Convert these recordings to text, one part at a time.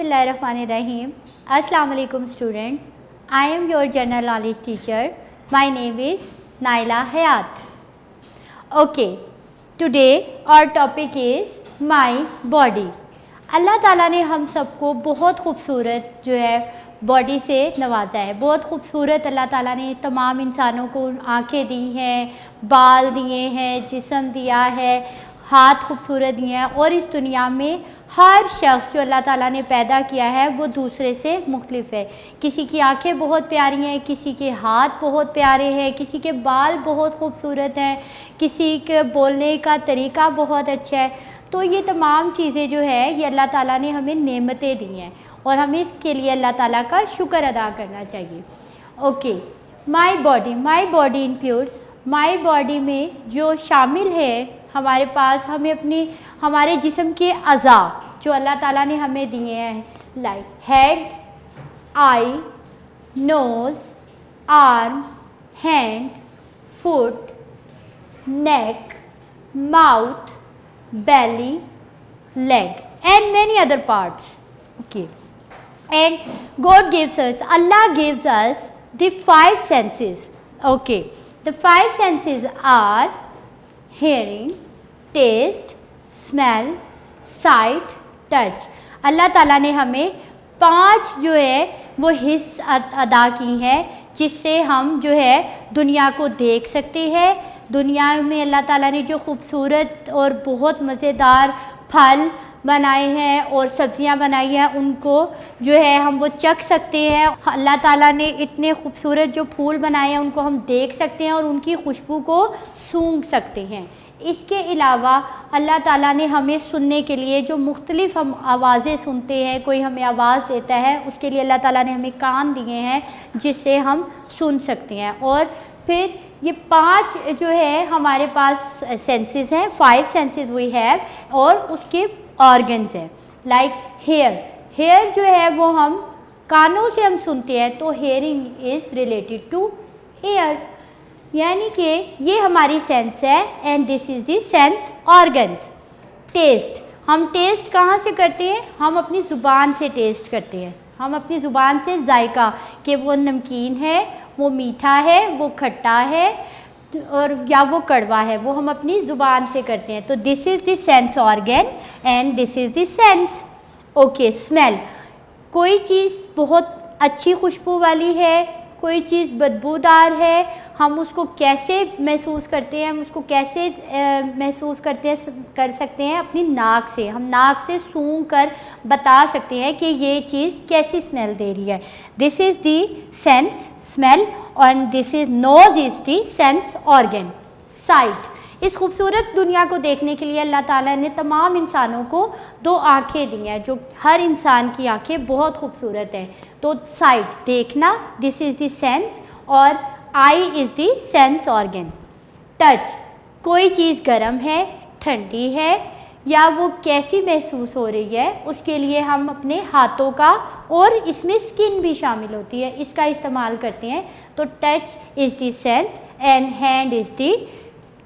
Bismillahirrahmanirrahim. Assalamu alaikum student. I am your general knowledge teacher. My name is Naila Hayat. Okay, today our topic is my body. अल्लाह ताला ने हम सबको बहुत खूबसूरत जो है body से नवाजा है। बहुत खूबसूरत अल्लाह ताला ने तमाम इंसानों को आँखें दी हैं, बाल दिए हैं, जिस्म दिया है, हाथ खूबसूरत दिए हैं। और इस दुनिया में हर शख्स जो अल्लाह ताला ने पैदा किया है वो दूसरे से मुख्तलिफ है। किसी की आंखें बहुत प्यारी हैं, किसी के हाथ बहुत प्यारे हैं, किसी के बाल बहुत खूबसूरत हैं, किसी के बोलने का तरीका बहुत अच्छा है। तो ये तमाम चीज़ें जो है ये अल्लाह ताला ने हमें नेमतें दी हैं और हमें इसके लिए अल्लाह ताला का शुक्र अदा करना चाहिए। Okay, my body includes, my body में जो शामिल है हमारे पास, हमें हमारे जिस्म के अज़ा जो अल्लाह ताला ने हमें दिए हैं, like head, eye, nose, arm, hand, foot, neck, mouth, belly, leg and many other parts. Okay, and God gives us, Allah gives us the 5 senses. Okay, the 5 senses are hearing, taste, smell, sight, touch. अल्लाह ताला ने हमें 5 जो है वो हिस्स अदा की हैं जिससे हम जो है दुनिया को देख सकते हैं। दुनिया में अल्लाह ताला ने जो खूबसूरत और बहुत मज़ेदार फल बनाए हैं और सब्ज़ियां बनाई हैं उनको जो है हम वो चख सकते हैं। अल्लाह ताला ने इतने खूबसूरत जो फूल बनाए हैं उनको हम देख सकते हैं और उनकी खुशबू को सूंघ सकते हैं। इसके अलावा अल्लाह ताला ने हमें सुनने के लिए जो मुख्तलिफ़ हम आवाज़ें सुनते हैं, कोई हमें आवाज़ देता है उसके लिए अल्लाह ताला ने हमें कान दिए हैं जिससे हम सुन सकते हैं। और फिर ये 5 जो है हमारे पास सेंसेस हैं, 5 सेंसेस वी हैव, और उसके ऑर्गन्स हैं। लाइक हेयर जो है वो हम कानों से हम सुनते हैं, तो hearing is related to hear, यानी कि ये हमारी सेंस है and this is the sense organs. Taste, हम टेस्ट कहाँ से करते हैं? हम अपनी ज़ुबान से टेस्ट करते हैं। हम अपनी ज़ुबान से जायका कि वो नमकीन है, वो मीठा है, वो खट्टा है और या वो कड़वा है, वो हम अपनी ज़ुबान से करते हैं। तो this is the sense organ and this is the sense. Okay, smell, कोई चीज़ बहुत अच्छी खुशबू वाली है, कोई चीज़ बदबूदार है, हम उसको कैसे महसूस करते हैं? हम उसको कैसे महसूस कर सकते हैं? अपनी नाक से। हम नाक से सूंघ कर बता सकते हैं कि ये चीज़ कैसी स्मेल दे रही है। This is the sense smell और this is nose is the sense organ. Sight, इस खूबसूरत दुनिया को देखने के लिए अल्लाह ताला ने तमाम इंसानों को 2 आँखें दी हैं, जो हर इंसान की आँखें बहुत खूबसूरत हैं। तो साइट, देखना, दिस इज़ द सेंस, और eye is the sense organ. Touch, कोई चीज़ गर्म है, ठंडी है या वो कैसी महसूस हो रही है, उसके लिए हम अपने हाथों का, और इसमें स्किन भी शामिल होती है, इसका इस्तेमाल करते हैं। तो touch is the sense and hand is the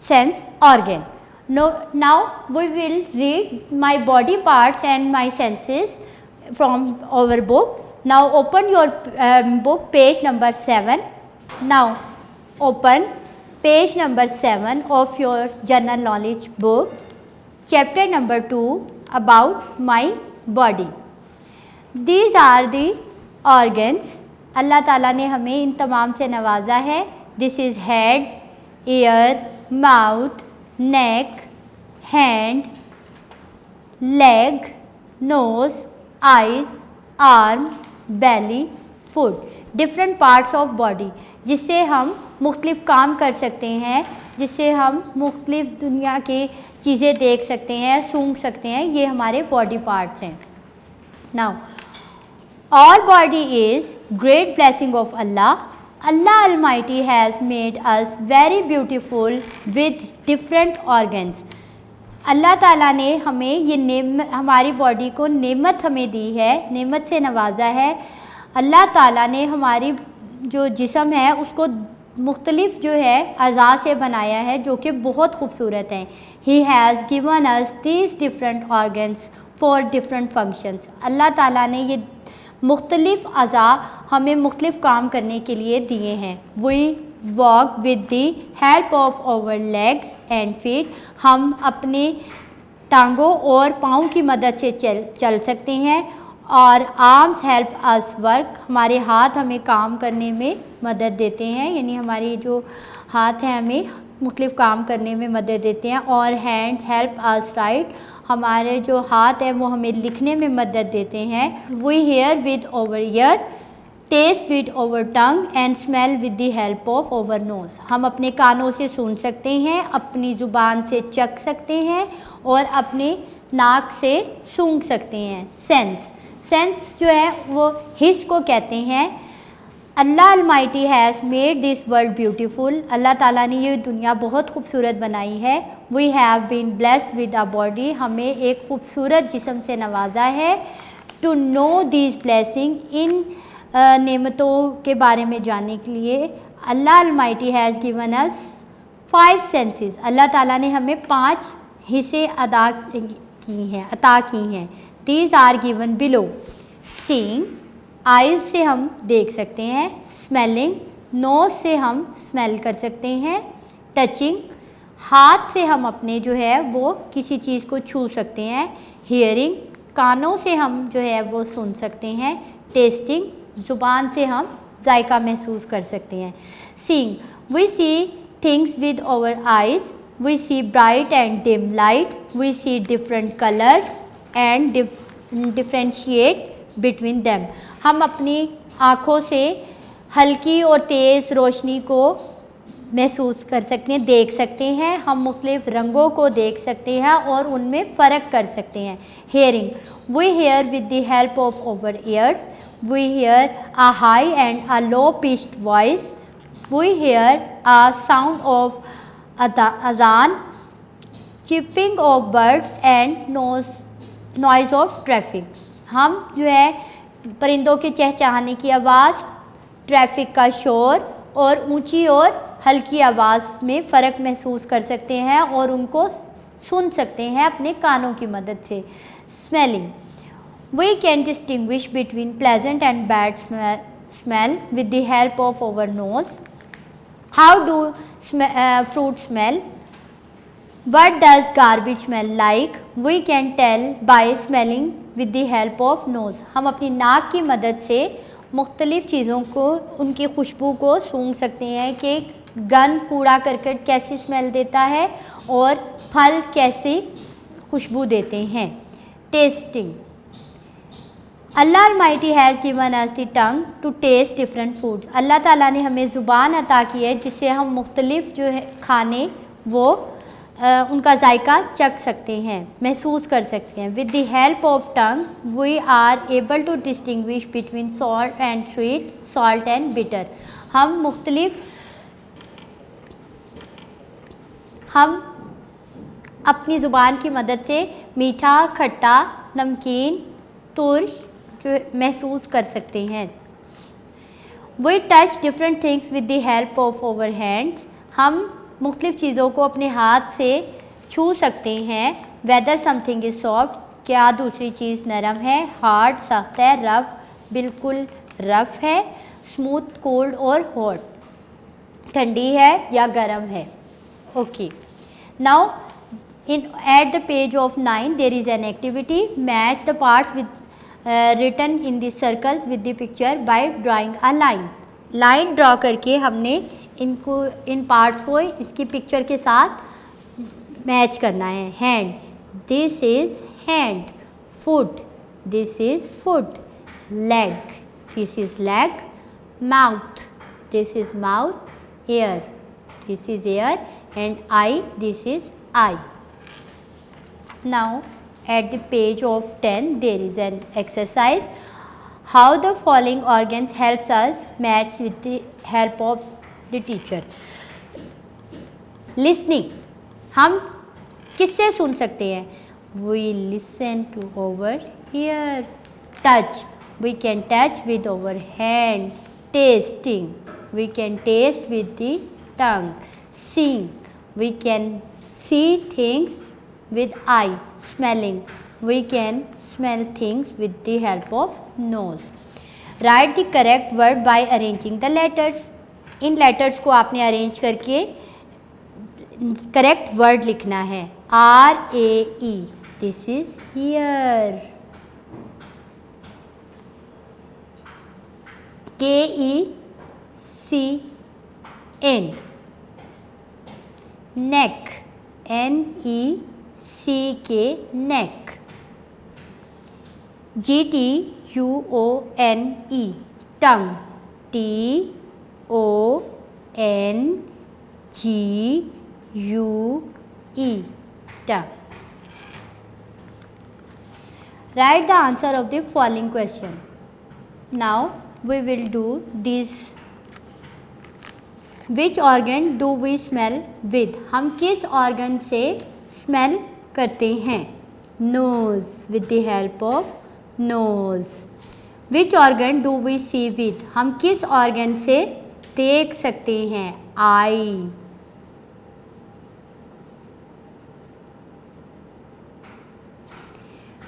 sense organ. Now we will read my body parts and my senses from our book. Now open your book, page number 7. Now open page number 7 of your general knowledge book, chapter number 2, about my body. These are the organs. अल्लाह ताला ने हमें इन तमाम से नवाजा है। This is head, ear, mouth, neck, hand, leg, nose, eyes, arm, belly, foot, different parts of body, जिससे हम मुख्तलिफ़ काम कर सकते हैं, जिससे हम मुख्तलिफ़ दुनिया की चीज़ें देख सकते हैं, सूंघ सकते हैं। ये हमारे बॉडी पार्ट्स हैं। Now all body is great blessing of Allah. Allah Almighty has made us very beautiful with different organs. अल्लाह ताला ने हमें ये हमारी बॉडी को नेमत हमें दी है, नेमत से नवाजा है। अल्लाह ताला ने हमारी जो जिस्म है उसको मुख्तलिफ़ जो है अज़ा से बनाया है जो कि बहुत खूबसूरत हैं। He has given us these different organs for different functions. Allah Taala ने ये मुख्तलिफ़ अज़ा हमें मुख्तलिफ़ काम करने के लिए दिए हैं। We walk with the help of our legs and feet, हम अपने टांगों और पाँव की मदद से चल सकते हैं। और आर्म्स हेल्प अस वर्क, हमारे हाथ हमें काम करने में मदद देते हैं, यानी हमारी जो हाथ हैं हमें मुख्तलिफ़ काम करने में मदद देते हैं। और हैंड्स हेल्प अस राइट, हमारे जो हाथ हैं वो हमें लिखने में मदद देते हैं। We hear with our ear, taste with our tongue and smell with the help of our nose, हम अपने कानों से सुन सकते हैं, अपनी ज़ुबान से चख सकते हैं और अपने नाक से सूंघ सकते हैं। सेंस जो है वो हिस को कहते हैं। Allah almighty has made this world beautiful, Allah Taala ने ये दुनिया बहुत खूबसूरत बनाई है। We have been blessed with a body, हमें एक खूबसूरत जिस्म से नवाजा है। टू नो दिस ब्लेसिंग, इन नेमतों के बारे में जानने के लिए Allah almighty has given us 5 senses, Allah Taala ने हमें 5 हिस्से अता की हैं। These are given below. Seeing, eyes से हम देख सकते हैं। स्मेलिंग, नोज़ से हम स्मेल कर सकते हैं। टचिंग, हाथ से हम अपने जो है वो किसी चीज़ को छू सकते हैं। हियरिंग, कानों से हम जो है वो सुन सकते हैं। टेस्टिंग, ज़ुबान से हम जायका महसूस कर सकते हैं। Seeing, we see things with our eyes, we see bright and dim light, we see different colours and differentiate between them, हम अपनी आँखों से हल्की और तेज़ रोशनी को महसूस कर सकते हैं, देख सकते हैं। हम मुख्तलिफ़ रंगों को देख सकते हैं और उनमें फ़र्क कर सकते हैं। Hearing, we hear with the help of our ears, we hear a high and a low pitched voice, we hear a sound of अजान, chirping of birds and noise of traffic, हम जो है परिंदों के चहचहाने की आवाज़, ट्रैफिक का शोर और ऊंची और हल्की आवाज़ में फ़र्क महसूस कर सकते हैं और उनको सुन सकते हैं अपने कानों की मदद से। Smelling, we can distinguish between pleasant and bad smell with the help of our nose. How do fruit smell? What does garbage smell like? We can tell by smelling with the help of nose. हम अपनी नाक की मदद से मुख्तलिफ़ चीज़ों को, उनकी खुशबू को सूंघ सकते हैं कि गंद, कूड़ा करकट कैसी स्मेल देता है और फल कैसी खुशबू देते हैं। Tasting, Allah almighty has given us the tongue to taste different foods, Allah Taala ने हमें ज़ुबान अता की है जिससे हम मुख्तलिफ़ जो है खाने वो उनका जायका चख सकते हैं, महसूस कर सकते हैं। With the help of tongue we are able to distinguish between salt and sweet, salt and bitter, हम अपनी ज़ुबान की मदद से मीठा, खट्टा, नमकीन, तुर्श जो महसूस कर सकते हैं। We touch different things with the help of our hands, हम मुख्तलिफ़ चीज़ों को अपने हाथ से छू सकते हैं। वेदर समथिंग इज़ सॉफ्ट, क्या दूसरी चीज़ नरम है। हार्ड, सख्त है। रफ़, बिल्कुल रफ़ है। स्मूथ, कोल्ड और हॉट, ठंडी है या गर्म है। Okay, now at the page of 9 there is an activity, match the parts with written in the circle with the picture by drawing a line. Line draw करके हमने इनको, इन पार्ट्स को इसकी पिक्चर के साथ मैच करना है। Hand, this is hand. Foot, this is foot. Leg, this is leg. Mouth, this is mouth. Year, this is year and I, this is I. Now at the page of 10 there is an exercise, how the following organs helps us match with the help of the teacher. Listening, हम किससे सुन सकते हैं? We listen to our ear. Touch, we can touch with our hand. Tasting, we can taste with the tongue. Seeing, we can see things with eye. Smelling, We can smell things with the help of nose. Write the correct word by arranging the letters. In letters को आपने arrange करके correct word लिखना है. RAE, this is here. KECN, neck. NECK, neck. GTUONE, tongue. TONGUE, tongue. Write the answer of the following question. Now we will do this. Which organ do we smell with? हम किस organ से smell करते हैं? Nose, with the help of nose. Which organ do we see with? हम किस organ से देख सकते हैं? Eye.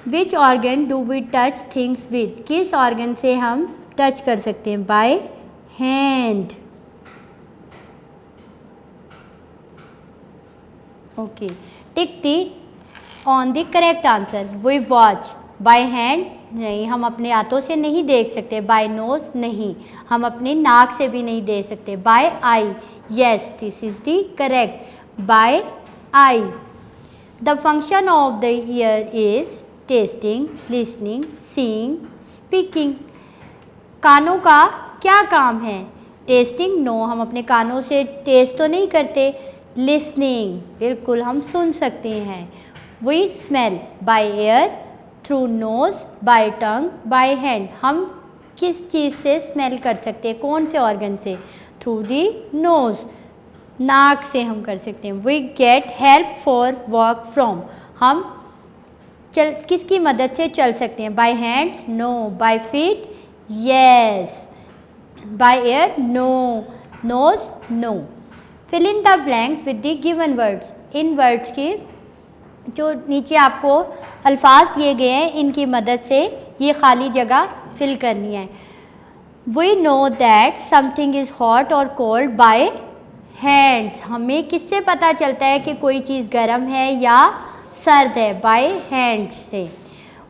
Which organ do we touch things with? किस organ से हम टच कर सकते हैं? By hand. Okay. Tick on the correct answer. We watch. By hand नहीं, हम अपने हाथों से नहीं देख सकते. By nose नहीं, हम अपने नाक से भी नहीं देख सकते. By eye. Yes, this is the correct. By eye. The function of the ear is tasting, listening, seeing, speaking. कानों का क्या काम है? टेस्टिंग, नो, हम अपने कानों से टेस्ट तो नहीं करते. लिसनिंग, बिल्कुल हम सुन सकते हैं. We smell by air, through nose, by tongue, by hand. हम किस चीज़ से स्मेल कर सकते हैं? कौन से ऑर्गन से? थ्रू दी नोज, नाक से हम कर सकते हैं. We get help for walk from, हम किसकी मदद से चल सकते हैं? By hands, no. By feet, yes. By air, no. Nose, no. Fill in the blanks with the given words. इन वर्ड्स के जो नीचे आपको अल्फाज दिए गए हैं, इनकी मदद से ये खाली जगह फिल करनी है. We know that something is hot और कोल्ड बाय हैंड्स. हमें किससे पता चलता है कि कोई चीज़ गर्म है या सर्द है? बाय हैंड्स से.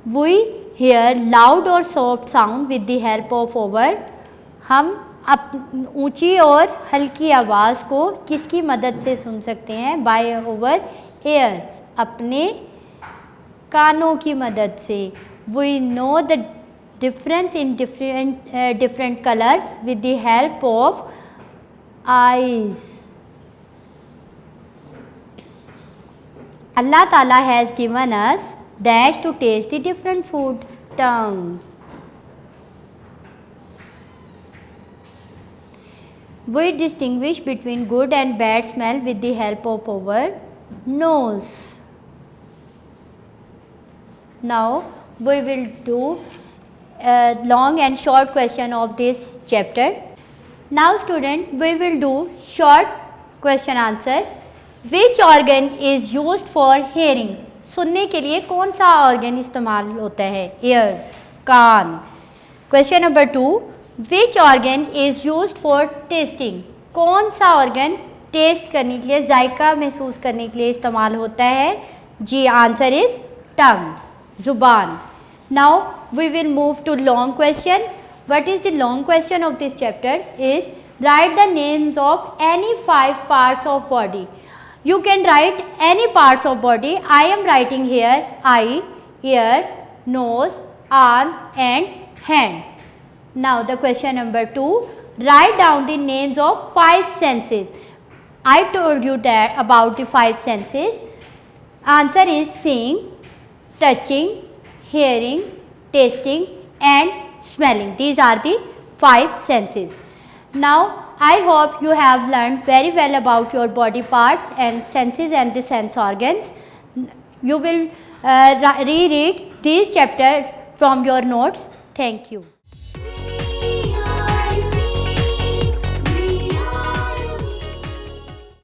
वी हेयर लाउड और soft sound with the help of over. हम ऊंची और हल्की आवाज़ को किसकी मदद से सुन सकते हैं? बाय ओवर ears, अपने कानों की मदद से. We know the difference in different colors with the help of eyes. Allah Ta'ala has given us dash to taste the different food. Tongue. We distinguish between good and bad smell with the help of our nose. Now we will do a long and short question of this chapter. Now student, we will do short question answers. Which organ is used for hearing? सुनने के लिए कौन सा organ इस्तेमाल होता है? Ears, can't. Question number 2. Which organ is used for tasting? कौन सा organ टेस्ट करने के लिए, जायका महसूस करने के लिए इस्तेमाल होता है? जी, आंसर इज टंग, जुबान. Now we will move to long question. What is the long question of this chapters is write the names of any 5 parts of body. You can write any parts of body. I am writing here eye, ear, nose, arm and hand. Now the question number 2, write down the names of 5 senses. I told you that about the 5 senses. Answer is seeing, touching, hearing, tasting and smelling. These are the 5 senses. Now I hope you have learned very well about your body parts and senses and the sense organs. You will reread these chapters from your notes. Thank you.